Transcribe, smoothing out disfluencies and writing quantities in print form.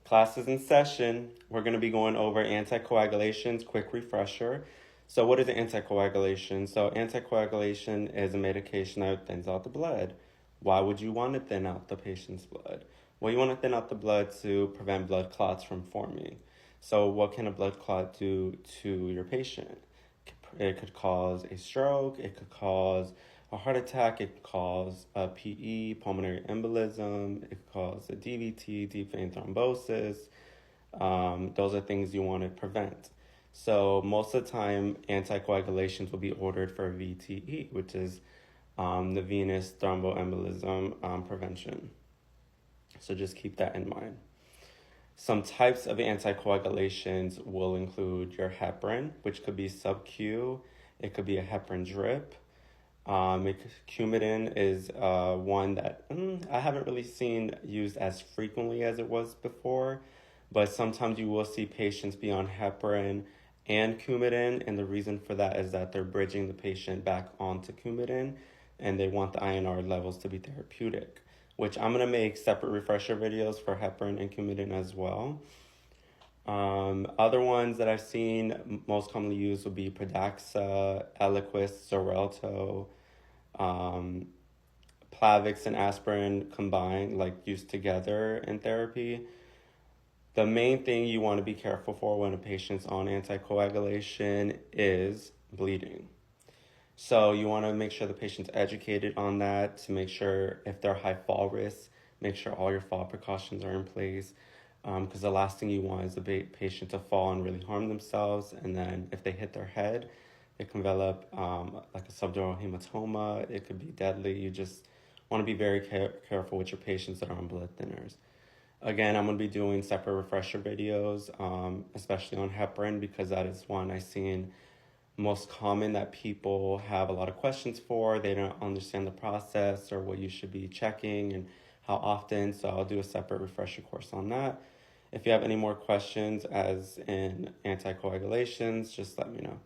Class is in session. We're going to be going over anticoagulations, quick refresher. So what is anticoagulation? So anticoagulation is a medication that thins out the blood. Why would you want to thin out the patient's blood? Well, you want to thin out the blood to prevent blood clots from forming. So what can a blood clot do to your patient? It could cause a stroke, it could cause a heart attack, it could cause a PE, pulmonary embolism, it could cause a DVT, deep vein thrombosis. Those are things you want to prevent. So most of the time, anticoagulations will be ordered for VTE, which is the venous thromboembolism prevention. So just keep that in mind. Some types of anticoagulations will include your heparin, which could be sub-Q. It could be a heparin drip. Coumadin is one that I haven't really seen used as frequently as it was before, but sometimes you will see patients be on heparin and coumadin, and the reason for that is that they're bridging the patient back onto coumadin, and they want the INR levels to be therapeutic, which I'm going to make separate refresher videos for heparin and coumadin as well. Other ones that I've seen most commonly used would be Pradaxa, Eliquis, Xarelto, Plavix and aspirin combined, like used together in therapy. The main thing you want to be careful for when a patient's on anticoagulation is bleeding. So you want to make sure the patient's educated on that, to make sure if they're high fall risk, make sure all your fall precautions are in place. Because the last thing you want is the patient to fall and really harm themselves. And then if they hit their head, it can develop like a subdural hematoma. It could be deadly. You just want to be very careful with your patients that are on blood thinners. Again, I'm going to be doing separate refresher videos, especially on heparin, because that is one I've seen most common that people have a lot of questions for. They don't understand the process or what you should be checking and how often. So I'll do a separate refresher course on that. If you have any more questions as in anticoagulations, just let me know.